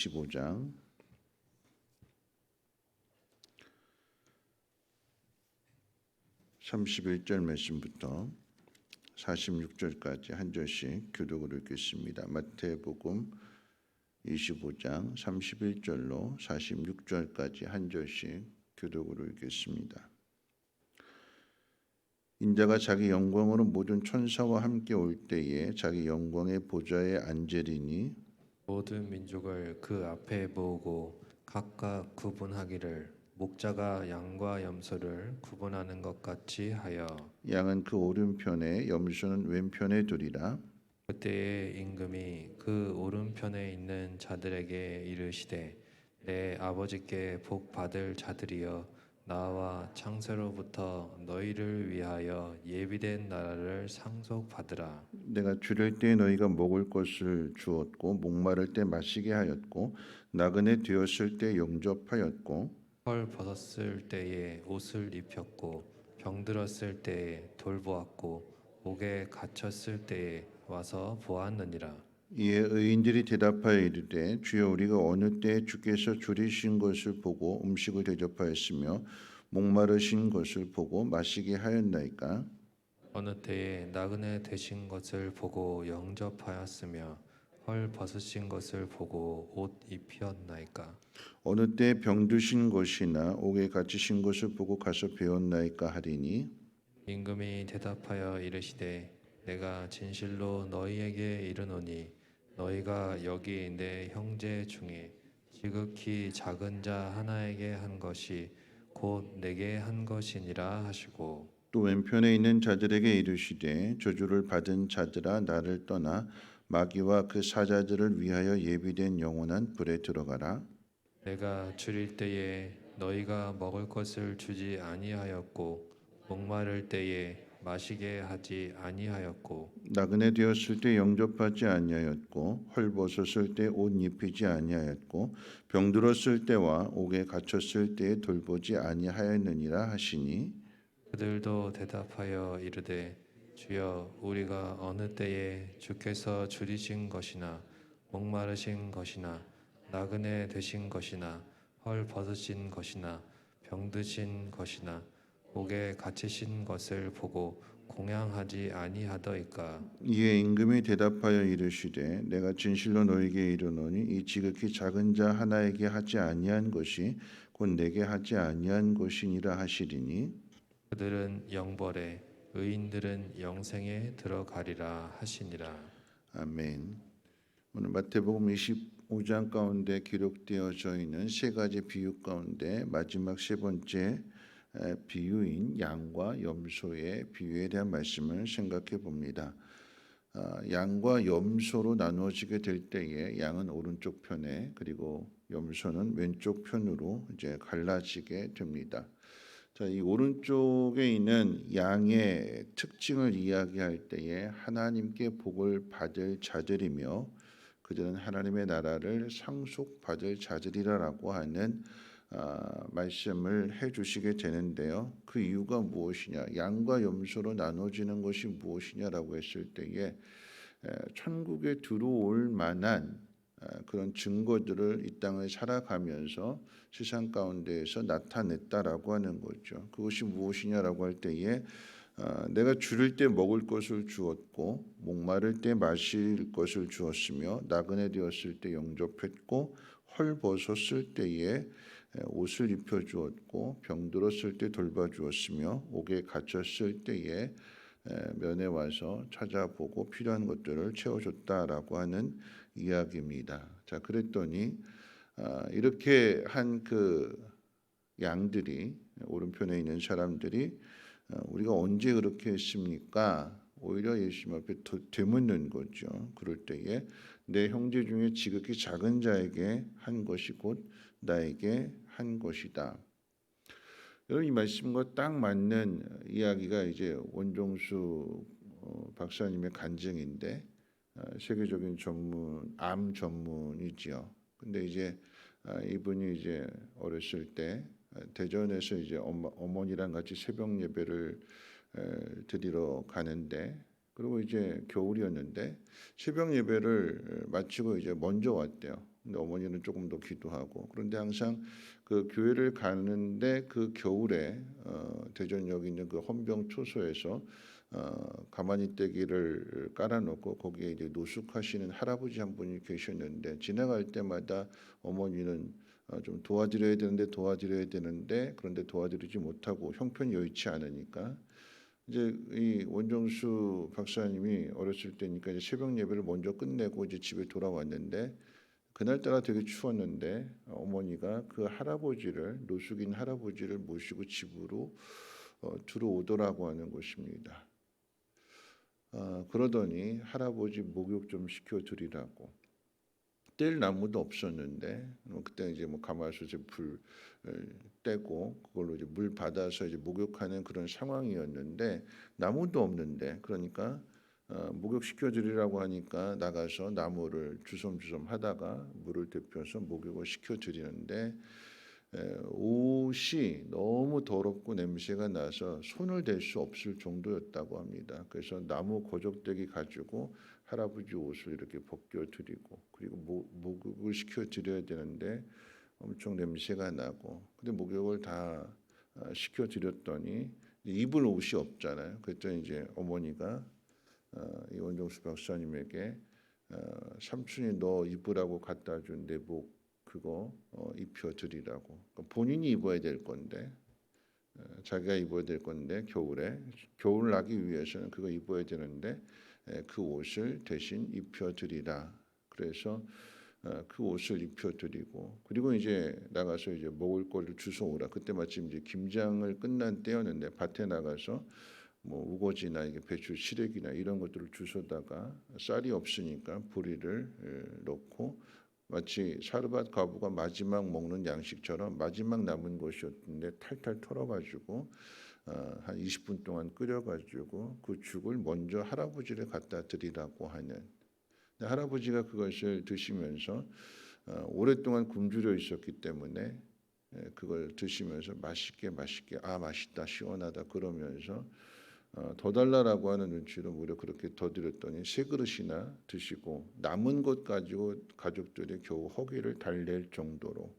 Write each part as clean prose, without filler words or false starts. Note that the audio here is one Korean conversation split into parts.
15장 31절 말씀부터 46절까지 한 절씩 교독으로 읽겠습니다. 마태복음 25장 31절로 46절까지 한 절씩 교독으로 읽겠습니다. 인자가 자기 영광으로 모든 천사와 함께 올 때에 자기 영광의 보좌에 앉으리니 모든 민족을 그 앞에 모으고 각각 구분하기를 목자가 양과 염소를 구분하는 것 같이 하여 양은 그 오른편에 염소는 왼편에 두리라. 그때에 임금이 그 오른편에 있는 자들에게 이르시되 내 아버지께 복 받을 자들이여 나와 창세로부터 너희를 위하여 예비된 나라를 상속받으라. 내가 주릴 때 너희가 먹을 것을 주었고 목마를 때 마시게 하였고 나그네 되었을 때 영접하였고 헐 벗었을 때에 옷을 입혔고 병들었을 때에 돌보았고 옥에 갇혔을 때에 와서 보았느니라. 이에 의인들이 대답하여 이르되 주여 우리가 어느 때에 주께서 줄이신 것을 보고 음식을 대접하였으며 목마르신 것을 보고 마시게 하였나이까. 어느 때에 나그네 되신 것을 보고 영접하였으며 헐 벗으신 것을 보고 옷 입혔나이까. 어느 때에 병드신 것이나 옥에 갇히신 것을 보고 가서 배웠나이까 하리니 임금이 대답하여 이르시되 내가 진실로 너희에게 이르노니 너희가 여기 내 형제 중에 지극히 작은 자 하나에게 한 것이 곧 내게 한 것이니라 하시고 또 왼편에 있는 자들에게 이르시되 저주를 받은 자들아 나를 떠나 마귀와 그 사자들을 위하여 예비된 영원한 불에 들어가라. 내가 줄일 때에 너희가 먹을 것을 주지 아니하였고 목마를 때에 마시게 하지 아니하였고 나그네 되었을 때 영접하지 아니하였고 헐벗었을 때 옷 입히지 아니하였고 병들었을 때와 옥에 갇혔을 때에 돌보지 아니하였느니라 하시니 그들도 대답하여 이르되 주여 우리가 어느 때에 주께서 줄이신 것이나 목마르신 것이나 나그네 되신 것이나 헐 벗으신 것이나 병드신 것이나 옥에 갇히신 것을 보고 공양하지 아니하더이까. 이에 임금이 대답하여 이르시되 내가 진실로 너희에게 이르노니 이 지극히 작은 자 하나에게 하지 아니한 것이 곧 내게 하지 아니한 것이니라 하시리니 그들은 영벌에 의인들은 영생에 들어가리라 하시니라. 아멘. 오늘 마태복음 25장 가운데 기록되어져 있는 세 가지 비유 가운데 마지막 세 번째 비유인 양과 염소의 비유에 대한 말씀을 생각해 봅니다. 양과 염소로 나누어지게 될 때에 양은 오른쪽 편에 그리고 염소는 왼쪽 편으로 이제 갈라지게 됩니다. 자, 이 오른쪽에 있는 양의 특징을 이야기할 때에 하나님께 복을 받을 자들이며 그들은 하나님의 나라를 상속받을 자들이라고 하는 말씀을 해주시게 되는데요. 그 이유가 무엇이냐? 양과 염소로 나눠지는 것이 무엇이냐라고 했을 때에 천국에 들어올 만한 그런 증거들을 이 땅을 살아가면서 세상 가운데에서 나타냈다라고 하는 거죠. 그것이 무엇이냐라고 할 때에 내가 줄일 때 먹을 것을 주었고 목마를 때 마실 것을 주었으며 나그네 되었을 때 영접했고 헐벗었을 때에 옷을 입혀 주었고 병들었을 때 돌봐 주었으며 옥에 갇혔을 때에 면회 와서 찾아보고 필요한 것들을 채워줬다라고 하는 이야기입니다. 자, 그랬더니 이렇게 한 그 양들이 오른편에 있는 사람들이 우리가 언제 그렇게 했습니까? 오히려 예수님 앞에 되묻는 거죠. 그럴 때에 내 형제 중에 지극히 작은 자에게 한 것이 곧 나에게 한 것이다. 여러분 이 말씀과 딱 맞는 이야기가 이제 원종수 박사님의 간증인데 세계적인 전문 암 전문이지요. 근데 이제 이분이 이제 어렸을 때 대전에서 이제 어머니랑 같이 새벽 예배를 드리러 가는데 그리고 이제 겨울이었는데 새벽 예배를 마치고 이제 먼저 왔대요. 근데 어머니는 조금 더 기도하고. 그런데 항상 그 교회를 가는데 그 겨울에 대전역 있는 그 헌병 초소에서 가만히 떼기를 깔아놓고 거기에 이제 노숙하시는 할아버지 한 분이 계셨는데, 지나갈 때마다 어머니는 좀 도와드려야 되는데 그런데 도와드리지 못하고 형편이 여의치 않으니까 이제 이 원정수 박사님이 어렸을 때니까 이제 새벽 예배를 먼저 끝내고 이제 집에 돌아왔는데, 그날따라 되게 추웠는데 어머니가 그 할아버지를, 노숙인 할아버지를 모시고 집으로 들어오더라고 하는 것입니다. 그러더니 할아버지 목욕 좀 시켜드리라고. 뗄 나무도 없었는데 그때 이제 뭐 가마솥에 불 떼고 그걸로 이제 물 받아서 이제 목욕하는 그런 상황이었는데, 나무도 없는데, 그러니까 목욕 시켜드리라고 하니까 나가서 나무를 주섬주섬 하다가 물을 데펴서 목욕을 시켜드리는데 옷이 너무 더럽고 냄새가 나서 손을 댈 수 없을 정도였다고 합니다. 그래서 나무 고적대기 가지고 할아버지 옷을 이렇게 벗겨드리고, 그리고 목욕을 시켜드려야 되는데 엄청 냄새가 나고, 근데 목욕을 다 시켜드렸더니 입을 옷이 없잖아요. 그랬더니 이제 어머니가 이 원정수 박사님에게 삼촌이 너 입으라고 갖다 준 내복 그거 입혀드리라고. 그러니까 본인이 입어야 될 건데, 자기가 입어야 될 건데 겨울 나기 위해서는 그거 입어야 되는데 그 옷을 대신 입혀드리라. 그래서 그 옷을 입혀드리고, 그리고 이제 나가서 이제 먹을 거를 주워오라. 그때 마침 이제 김장을 끝난 때였는데 밭에 나가서 뭐 우거지나 이게 배추 시래기나 이런 것들을 주워다가 쌀이 없으니까 보리를 넣고, 마치 사르밧 과부가 마지막 먹는 양식처럼 마지막 남은 것이었는데 탈탈 털어가지고 한 20분 동안 끓여가지고 그 죽을 먼저 할아버지를 갖다 드리라고 하는. 할아버지가 그것을 드시면서 오랫동안 굶주려 있었기 때문에 그걸 드시면서 맛있게 맛있다 시원하다 그러면서 더 달라라고 하는 눈치로 무려 그렇게 더 드렸더니 세 그릇이나 드시고 남은 것 가지고 가족들이 겨우 허기를 달랠 정도로.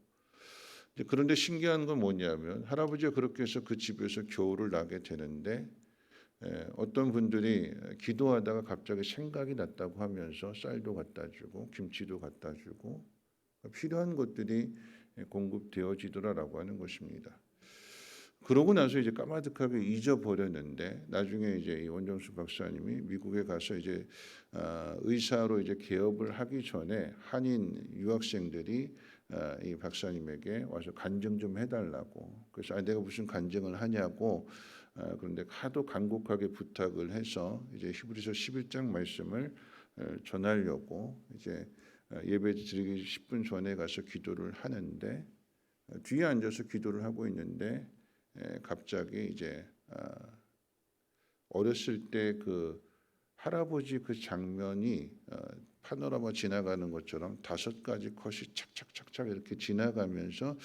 그런데 신기한 건 뭐냐면 할아버지가 그렇게 해서 그 집에서 겨울을 나게 되는데 어떤 분들이 기도하다가 갑자기 생각이 났다고 하면서 쌀도 갖다 주고 김치도 갖다 주고 필요한 것들이 공급되어지더라라고 하는 것입니다. 그러고 나서 이제 까마득하게 잊어버렸는데, 나중에 이제 이 원정수 박사님이 미국에 가서 이제 의사로 이제 개업을 하기 전에 한인 유학생들이 이 박사님에게 와서 간증 좀 해달라고. 그래서 내가 무슨 간증을 하냐고. 그런데 하도 간곡하게 부탁을 해서 이제 히브리서 11장 말씀을 전하려고 이제 예배 드리기 10분 전에 가서 기도를 하는데, 뒤에 앉아서 기도를 하고 있는데 갑자기 이제 어렸을 때 그 할아버지 그 장면이 파노라마 지나가는 것처럼 5가지 컷이 착착착착 이렇게 지나가면서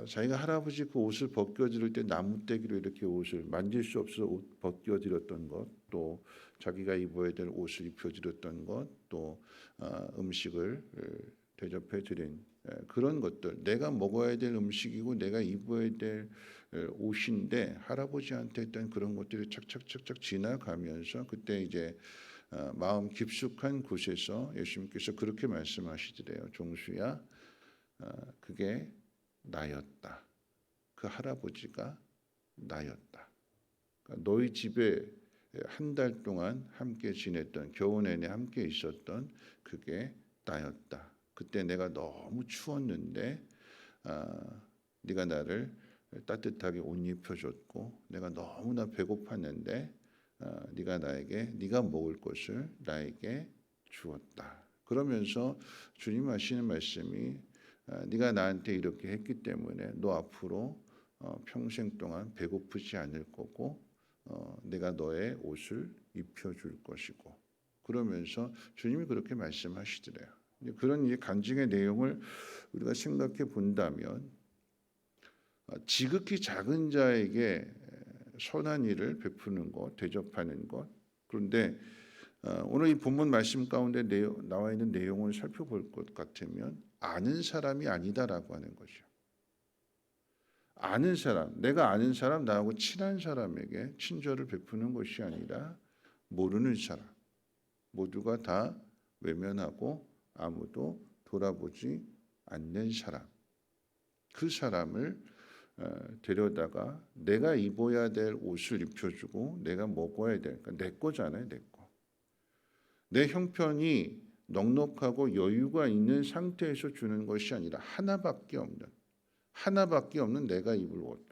자기가 할아버지 그 옷을 벗겨드릴 때 나무떼기로 이렇게 옷을 만질 수 없어서 옷 벗겨드렸던 것, 또 자기가 입어야 될 옷을 입혀드렸던 것, 또 음식을 대접해 드린 그런 것들, 내가 먹어야 될 음식이고 내가 입어야 될 옷인데 할아버지한테 일단 그런 것들이 착착착착 지나가면서 그때 이제 마음 깊숙한 곳에서 예수님께서 그렇게 말씀하시더래요. 종수야, 그게 나였다. 그 할아버지가 나였다. 그러니까 너희 집에 한 달 동안 함께 지냈던, 겨우 내내 함께 있었던 그게 나였다. 그때 내가 너무 추웠는데 네가 나를 따뜻하게 옷 입혀줬고, 내가 너무나 배고팠는데 네가 먹을 것을 나에게 주었다. 그러면서 주님 하시는 말씀이 네가 나한테 이렇게 했기 때문에 너 앞으로 평생 동안 배고프지 않을 거고 내가 너의 옷을 입혀줄 것이고, 그러면서 주님이 그렇게 말씀하시더래요. 그런 간증의 내용을 우리가 생각해 본다면 지극히 작은 자에게 선한 일을 베푸는 것, 대접하는 것, 그런데 오늘 이 본문 말씀 가운데 나와 있는 내용을 살펴볼 것 같으면 아는 사람이 아니다라고 하는 거죠. 아는 사람, 내가 아는 사람, 나하고 친한 사람에게 친절을 베푸는 것이 아니라 모르는 사람, 모두가 다 외면하고 아무도 돌아보지 않는 사람, 그 사람을 데려다가 내가 입어야 될 옷을 입혀주고 내가 먹어야 될, 그러니까 내 거잖아요, 내 거. 내 형편이 넉넉하고 여유가 있는 상태에서 주는 것이 아니라 하나밖에 없는 내가 입을 옷,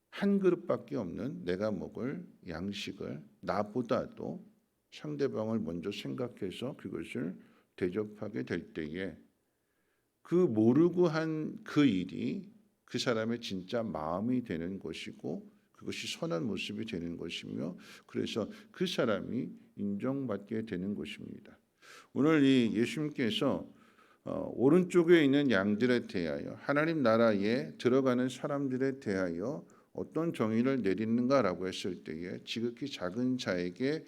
한 그릇밖에 없는 내가 먹을 양식을 나보다도 상대방을 먼저 생각해서 그것을 대접하게 될 때에 그 모르고 한 그 일이 그 사람의 진짜 마음이 되는 것이고 그것이 선한 모습이 되는 것이며 그래서 그 사람이 인정받게 되는 것입니다. 오늘 이 예수님께서 오른쪽에 있는 양들에 대하여 하나님 나라에 들어가는 사람들에 대하여 어떤 정의를 내리는가라고 했을 때에 지극히 작은 자에게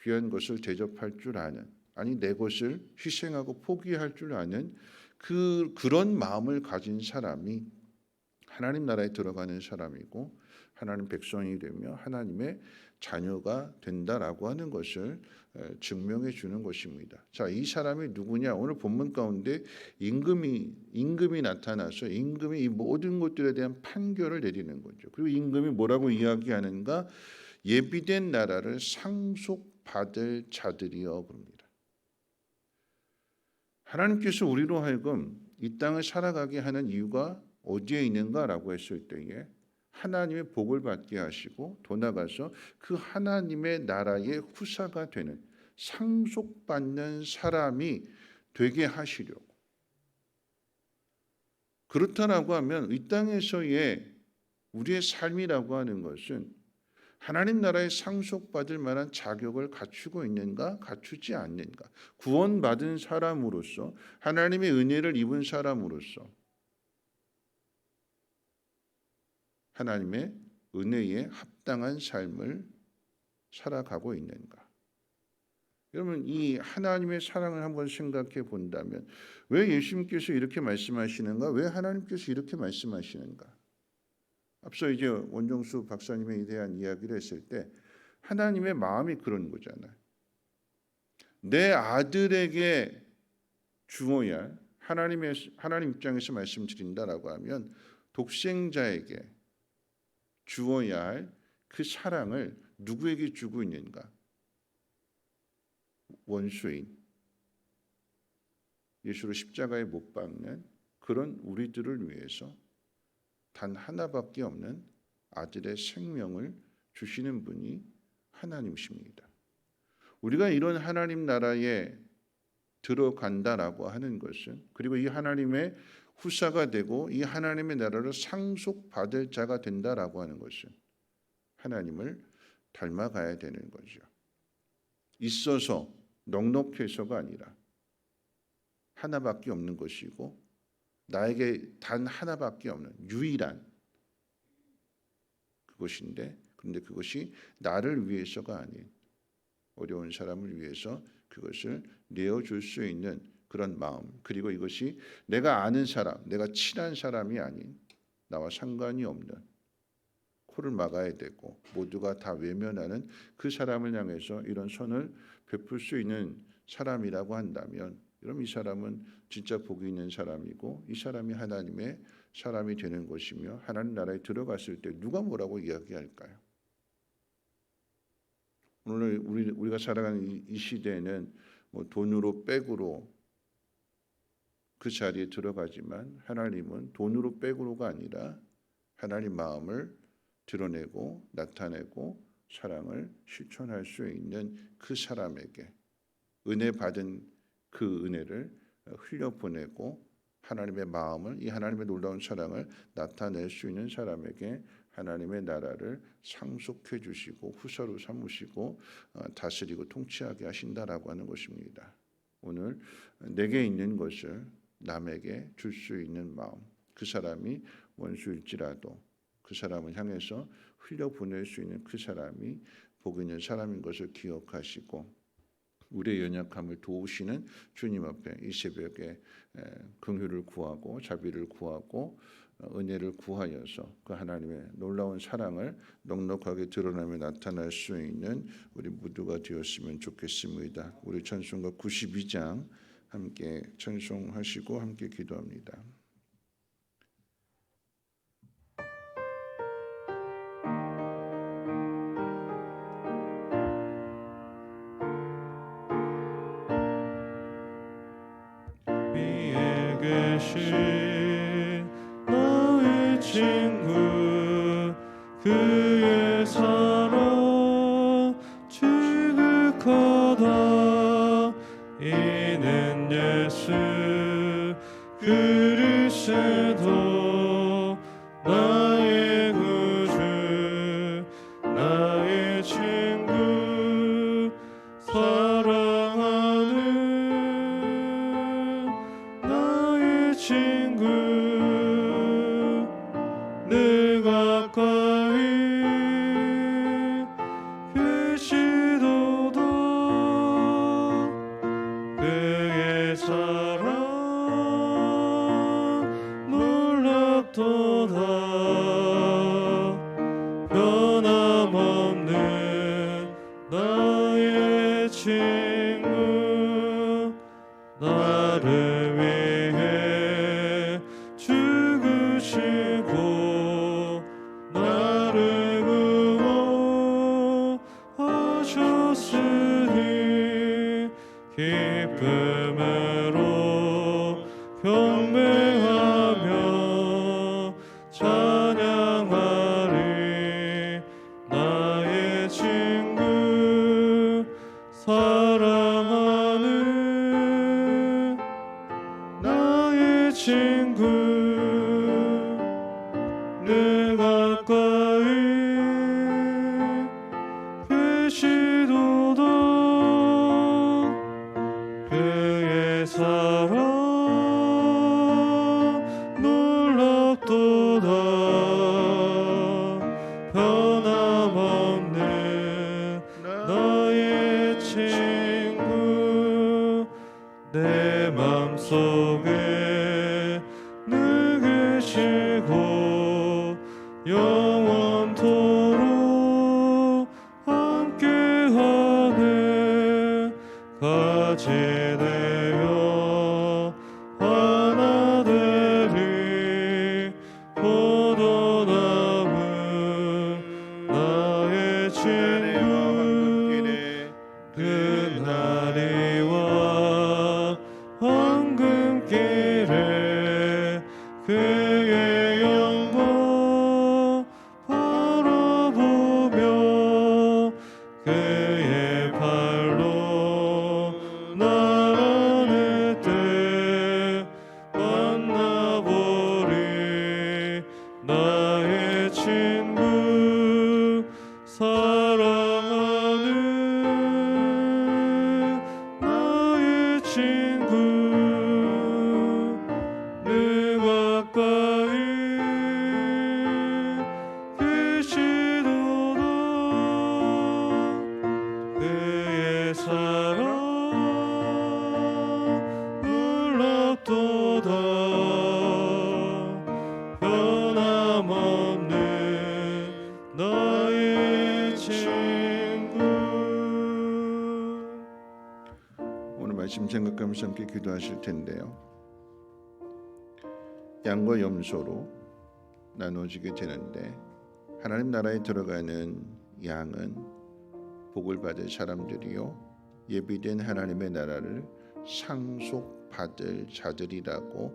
귀한 것을 대접할 줄 아는, 아니 내 것을 희생하고 포기할 줄 아는 그런 마음을 가진 사람이 하나님 나라에 들어가는 사람이고 하나님 백성이 되며 하나님의 자녀가 된다라고 하는 것을 증명해 주는 것입니다. 자, 이 사람이 누구냐? 오늘 본문 가운데 임금이 나타나서 임금이 이 모든 것들에 대한 판결을 내리는 거죠. 그리고 임금이 뭐라고 이야기하는가? 예비된 나라를 상속받을 자들이여 그럽니다. 하나님께서 우리로 하여금 이 땅을 살아가게 하는 이유가 어디에 있는가라고 했을 때에 하나님의 복을 받게 하시고 더 나아가서 그 하나님의 나라의 후사가 되는 상속받는 사람이 되게 하시려고. 그렇다라고 하면 이 땅에서의 우리의 삶이라고 하는 것은 하나님 나라에 상속받을 만한 자격을 갖추고 있는가, 갖추지 않는가. 구원받은 사람으로서 하나님의 은혜를 입은 사람으로서 하나님의 은혜에 합당한 삶을 살아가고 있는가. 여러분 이 하나님의 사랑을 한번 생각해 본다면 왜 예수님께서 이렇게 말씀하시는가? 왜 하나님께서 이렇게 말씀하시는가? 앞서 이제 원종수 박사님에 대한 이야기를 했을 때 하나님의 마음이 그런 거잖아요. 내 아들에게 주어야 하나님 입장에서 말씀드린다라고 하면 독생자에게 주어야 할 그 사랑을 누구에게 주고 있는가? 원수인 예수를 십자가에 못 박는 그런 우리들을 위해서 단 하나밖에 없는 아들의 생명을 주시는 분이 하나님이십니다. 우리가 이런 하나님 나라에 들어간다라고 하는 것은 그리고 이 하나님의 후사가 되고 이 하나님의 나라를 상속받을 자가 된다라고 하는 것은 하나님을 닮아가야 되는 거죠. 있어서 넉넉해서가 아니라 하나밖에 없는 것이고 나에게 단 하나밖에 없는 유일한 그것인데 그런데 그것이 나를 위해서가 아닌 어려운 사람을 위해서 그것을 내어줄 수 있는 그런 마음 그리고 이것이 내가 아는 사람, 내가 친한 사람이 아닌 나와 상관이 없는 코를 막아야 되고 모두가 다 외면하는 그 사람을 향해서 이런 선을 베풀 수 있는 사람이라고 한다면 그럼 이 사람은 진짜 복이 있는 사람이고 이 사람이 하나님의 사람이 되는 것이며 하나님 나라에 들어갔을 때 누가 뭐라고 이야기할까요? 오늘 우리가 살아가는 이 시대에는 뭐 돈으로 백으로 그 자리에 들어가지만 하나님은 돈으로 백으로가 아니라 하나님 마음을 드러내고 나타내고 사랑을 실천할 수 있는 그 사람에게 은혜 받은 그 은혜를 흘려보내고 하나님의 마음을 이 하나님의 놀라운 사랑을 나타낼 수 있는 사람에게 하나님의 나라를 상속해 주시고 후사로 삼으시고 다스리고 통치하게 하신다라고 하는 것입니다. 오늘 내게 있는 것을 남에게 줄 수 있는 마음 그 사람이 원수일지라도 그 사람을 향해서 흘려보낼 수 있는 그 사람이 복 있는 사람인 것을 기억하시고 우리의 연약함을 도우시는 주님 앞에 이 새벽에 긍휼을 구하고 자비를 구하고 은혜를 구하여서 그 하나님의 놀라운 사랑을 넉넉하게 드러나며 나타날 수 있는 우리 모두가 되었으면 좋겠습니다. 우리 찬송가 92장 함께 찬송하시고 함께 기도합니다. 위에 계신 나의 친구 그의 사랑 지극하다 이는 예수 그리스도 나의 구주 나의 친구 사랑하는 나의 친구 늘 가까이 계시도다 그의 사랑 놀랍도다 변함없는 나의 친구 나를 위해 죽으시고 나를 구원하셨으니 기쁨으로 경배하며 찬양하리 나의 친구 사랑하는 나의 친구 늘 가까이 계시도다 그의 사랑 놀랍도다 변함없는 나의 친구 내 맘속에 늘 계시고 영원토록 함께하네 같이 되어 하나 되리 포도나무 나의 친구 그날이와 황금길에 그의 영광 바라보며 그의 팔로 날 안을 때 만나보리 나의 친구 사랑하는 나의 친구 늘 가까이 계시도다 그의 사랑 놀랍도다 변함없는 나의 친구. 오늘 말씀 생각하면서 함께 기도하실 텐데요. 양과 염소로 나눠지게 되는데 하나님 나라에 들어가는 양은 복을 받을 사람들이요 예비된 하나님의 나라를 상속받을 자들이라고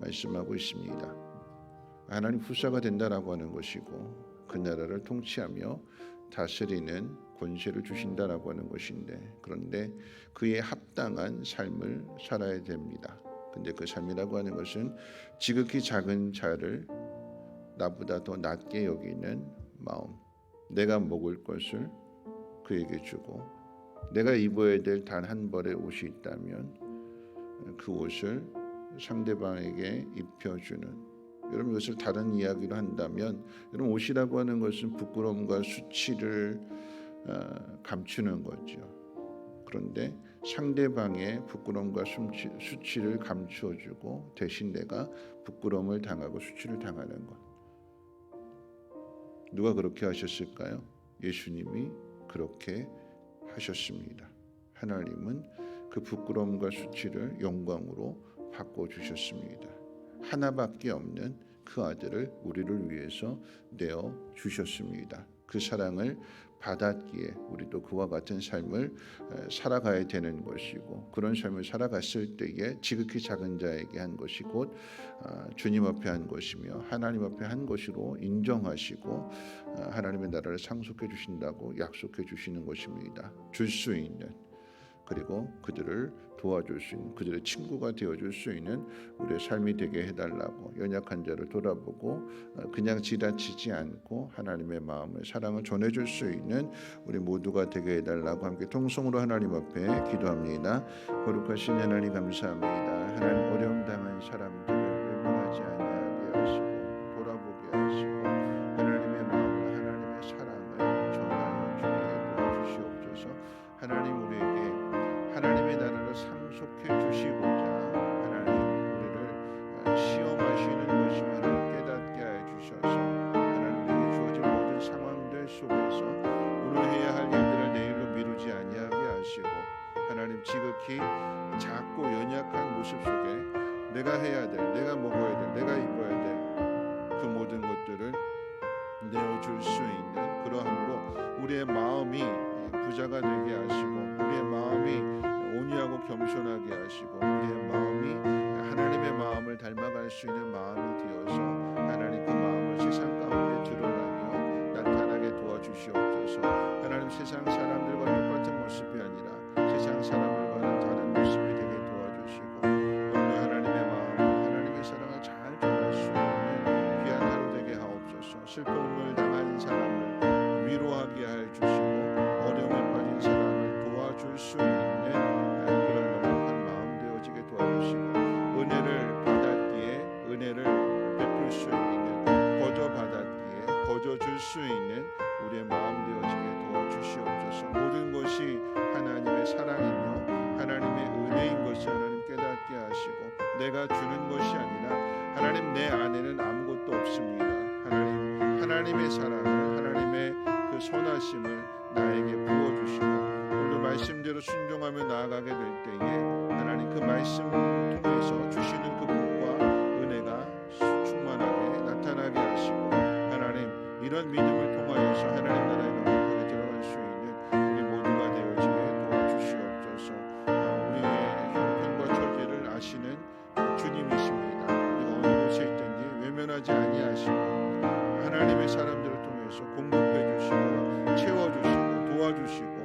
말씀하고 있습니다. 하나님 후사가 된다라고 하는 것이고 그 나라를 통치하며 다스리는 권세를 주신다라고 하는 것인데 그런데 그에 합당한 삶을 살아야 됩니다. 근데 그 삶이라고 하는 것은 지극히 작은 자를 나보다 더 낮게 여기는 마음, 내가 먹을 것을 그에게 주고 내가 입어야 될 단 한 벌의 옷이 있다면 그 옷을 상대방에게 입혀주는, 여러분 이것을 다른 이야기로 한다면 여러분 옷이라고 하는 것은 부끄러움과 수치를 감추는 거죠. 그런데 상대방의 부끄러움과 수치를 감추어주고 대신 내가 부끄러움을 당하고 수치를 당하는 것. 누가 그렇게 하셨을까요? 예수님이 그렇게 하셨습니다. 하나님은 그 부끄러움과 수치를 영광으로 바꿔주셨습니다. 하나밖에 없는 그 아들을 우리를 위해서 내어 주셨습니다. 그 사랑을 받았기에 우리도 그와 같은 삶을 살아가야 되는 것이고, 그런 삶을 살아갔을 때에 지극히 작은 자에게 한 것이 곧 주님 앞에 한 것이며 하나님 앞에 한 것으로 인정하시고 하나님의 나라를 상속해 주신다고 약속해 주시는 것입니다. 줄 수 있는, 그리고 그들을 도와줄 수 있는, 그들의 친구가 되어줄 수 있는 우리의 삶이 되게 해달라고, 연약한 자를 돌아보고 그냥 지나치지 않고 하나님의 마음을, 사랑을 전해줄 수 있는 우리 모두가 되게 해달라고 함께 통성으로 하나님 앞에 기도합니다. 거룩하신 하나님 감사합니다. 하나님, 어려움 당한 사람들을 외면하지 아니하게 하시고 돌아보게 하시고 하나님의 마음을, 하나님의 사랑을 전하여 주게 도와주시옵소서. 하나님, 우리에게 하나님의 나라를 상속해 주시고자 하나님 우리를 시험하시는 것임을 하나님 깨닫게 하여 주셔서 하나님에게 주어진 모든 상황들 속에서 오늘 해야 할 일들을 내일로 미루지 아니하게 하시고, 하나님 지극히 작고 연약한 모습 속에 내가 해야 될, 내가 먹어야 될, 내가 입어야 될 그 모든 것들을 내어줄 수 있는, 그러함으로 우리의 마음이 부자가 되게 하시고 우리의 마음이 온유하고 겸손하게 하시고 우리의 마음이 하나님의 마음을 닮아갈 수 있는 마음이 되어서 하나님 그 마음을 세상 가운데 드러나며 나타나게 도와주시옵소서. 하나님, 세상 사람들과 똑같은 모습이 아니라 세상 사람들과는 다른 모습이 되게 도와주시고 오늘 하나님의 마음을, 하나님의 사랑을 잘 전할 수 있는 귀한 하루 되게 하옵소서. 슬픔을 당한 사람을 위로하게 해 주시고 어려움에 빠진 사람을 도와줄 수 있는 그런 넉넉한 마음 되어지게 도와주시고, 은혜를 받았기에 은혜를 베풀 수 있는, 거저 받았기에 거저 줄 수 있는 우리의 마음 되어지게 도와주시옵소서. 모든 것이 하나님의 사랑이며 하나님의 은혜인 것을 하나님 깨닫게 하시고, 내가 주는 것이 아니라 하나님 내 안에는 아무것도 없습니다. 하나님의 사랑을, 하나님의 그 선하심을 나에게 부어주시고 오늘 말씀대로 순종하며 나아가게 될 때에 하나님 그 말씀 통해서 주시는 그 복과 은혜가 충만하게 나타나게 하시고, 하나님 이런 믿음을 통하여서 하나님 나라의 능력에 들어갈 수 있는 우리 모두가 되어지게 도와주시옵소서. 우리의 형편과 처지를 아시는 주님이십니다. 우리가 어느 곳에 있든지 외면하지 아니하시고 하나님의 사람들을 통해서 공급해 주시고 채워주시고 도와주시고